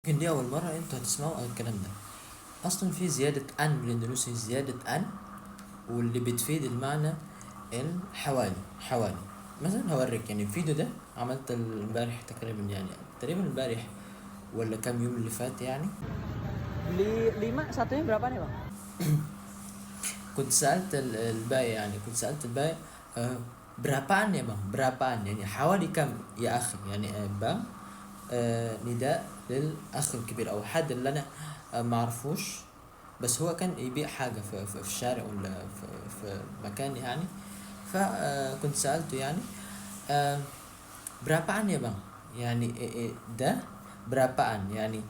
يمكن دي أول مرة انتوا هتسمعوا الكلام ده. أصلا في زيادة أن بالإندونيسي، زيادة أن واللي بتفيد المعنى الحوالي. حوالي مثلا هوريك يعني الفيديو ده عملت امبارح تقريبا، يعني تقريبا امبارح ولا كام يوم اللي فات يعني. Beli 5 satunya berapa nih bang? كنت سألت البايع، يعني كنت سألت البايع برابان يا بان، برابان يعني حوالي كم يا أخي، يعني با نداء للأخ الكبير أو حد اللي أنا معرفوش، بس هو كان يبيع حاجة في الشارع ولا في مكان يعني. فكنت سألته يعني آه، berapaan ya bang، يعني ده berapaan يعني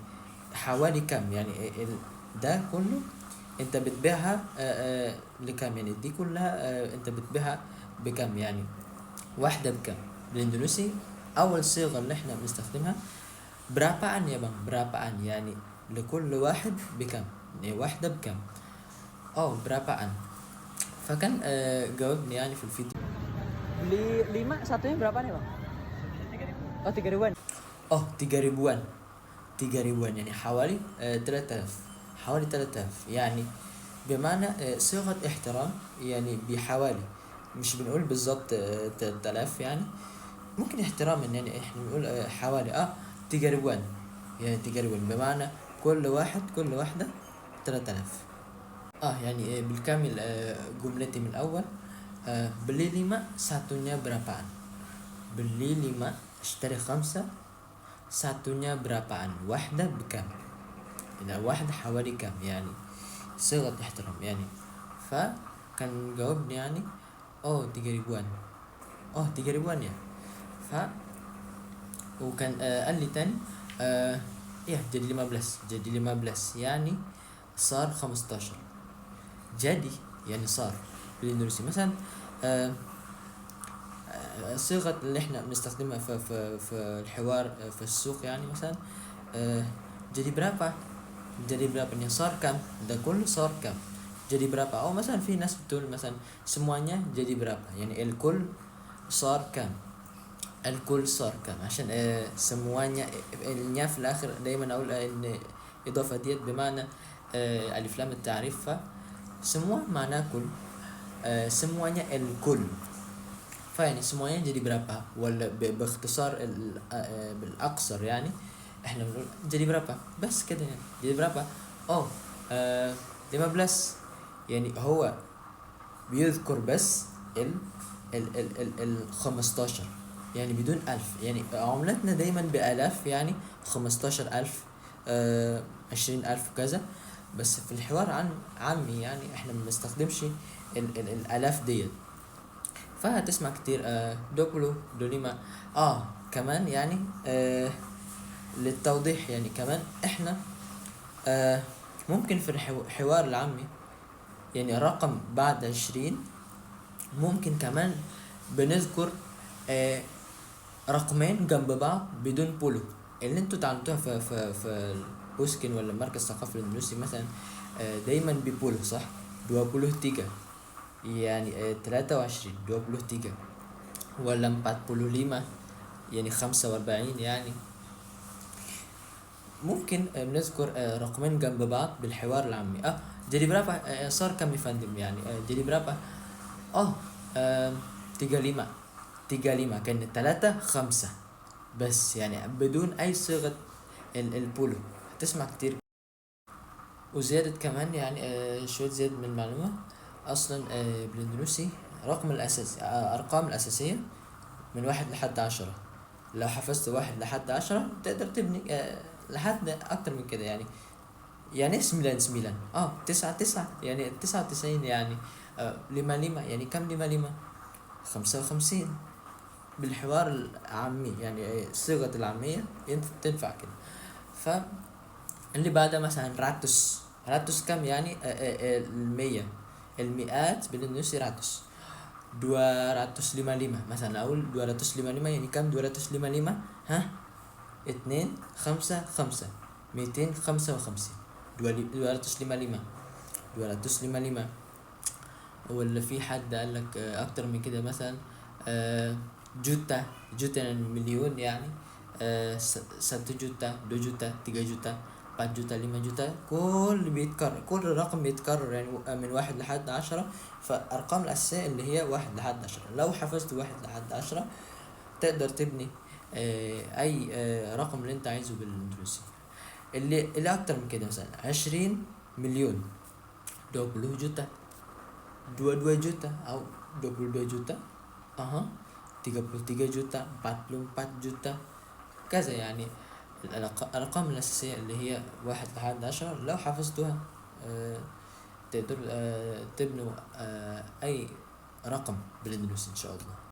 حوالي كم، يعني ده كله انت بتبيعها لكم، يعني دي كلها انت بتبيعها بكم، يعني واحدة بكم بالاندونيسي. اول صيغة اللي احنا بنستخدمها berapaan يا بang، berapaan يعني لكل واحد بكم، يعني واحدة بكم، او berapaan. فكان جاوبني يعني في الفيديو Beli 5 satunya berapa nih bang? Oh 3 ribuan. اه 3 ribuan. 3 ribuan يعني حوالي 3000، حوالي 3000 يعني بمعنى صيغة احترام، يعني بحوالي، مش بنقول بالظبط 3000 يعني، ممكن احتراما يعني احنا بنقول حوالي 3 ribuan، يعني 3 ribuan بمعنى كل واحد كل واحدة 3000. يعني بالكامل جملتي من الأول beli 5 satunya berapaan. beli 5 اشتري 5 satunya berapaan واحدة بكم، إذا واحدة حوالي كم يعني صيغة احترام يعني. فكان جاوبني يعني 3 ribuan، 3 ribuan ya. ف وكان قال لي تاني آه يا jadi 15، jadi 15 يعني صار 15. jadi يعني صار بالإندونيسي مثلا آه الصيغة اللي احنا بنستخدمها في الحوار في السوق، يعني مثلا آه jadi berapa، jadi berapa يعني صار كم، ده كله صار كم، jadi berapa. او مثلا في ناس بتقول مثلا semuanya jadi berapa، يعني الكل صار كم، الكل صار كم، عشان semuanya النيا في الاخر دايما اقول ان اضافة ديت بمعنى الف لام التعريف. ف semua معناه كل، semuanya الكل. فيعني semuanya jadi berapa، ولا باختصار بالاقصر يعني احنا بنقول jadi berapa بس كده، يعني jadi berapa. oh 15 يعني هو بيذكر بس ال 15، يعني بدون ألف، يعني عملتنا دايما بآلاف، يعني 15,000 20,000 كذا. بس في الحوار عن عامي يعني احنا ما بنستخدمش الآلاف ديت. فهتسمع كتير 20 دوليما. كمان يعني للتوضيح يعني كمان احنا ممكن في الحوار العامي يعني رقم بعد 20 ممكن كمان بنذكر آه رقمين جنب بعض بدون بولو، اللي انتوا اتعلمتوها في البوسكن ولا مركز ثقافي الاندونيسي مثلا دايما ببولو صح، 23 يعني 23 23 ولا 45 يعني 45 يعني. ممكن بنذكر رقمين جنب بعض بالحوار العامي. jadi berapa صار كم يا فندم، يعني jadi berapa. اه 35 35 كانت 3 5 بس، يعني بدون اي صيغة البولو. هتسمع كتير. وزيادة كمان يعني شوية زيادة من المعلومة. اصلا بالاندونيسي رقم الاساسي ارقام الاساسية من 1 لحد 10. لو حفظت 1 لحد 10 تقدر تبني لحد اكتر من كده يعني. يعني سميلان سميلان 9 9 يعني 99 يعني 5 5 يعني كم 5 5 55 بالحوار العامي، يعني صيغة العامية تنفع كده. فاللي بعدها مثلا راتوس. راتوس كم يعني 100، المئات بالإندونيسي راتوس. 255 مثلا أقول 255 يعني كم 255 2 5 5 255 255 255. ولا في حد قال لك اكتر من كده مثلا جوتا. جوتا يعني مليون يعني 1 juta, 2 juta, 3 juta، 4 juta، 5 juta، كل بيتكرر، كل رقم بيتكرر يعني من 1 لحد 10. فالأرقام الأساسية اللي هي 1 لحد 10. لو حفظت 1 لحد 10 تقدر تبني أي رقم اللي أنت عايزه بالإندونيسي. اللي أكتر من كده مثلا 20 مليون، 20 juta، 22 juta أو 22 juta، 33 juta، 44 juta، كذا يعني. الأرقام الأساسية اللي هي 1 لحد 10 لو حفظتها تقدر تبنوا أي رقم بالإندونيسي إن شاء الله.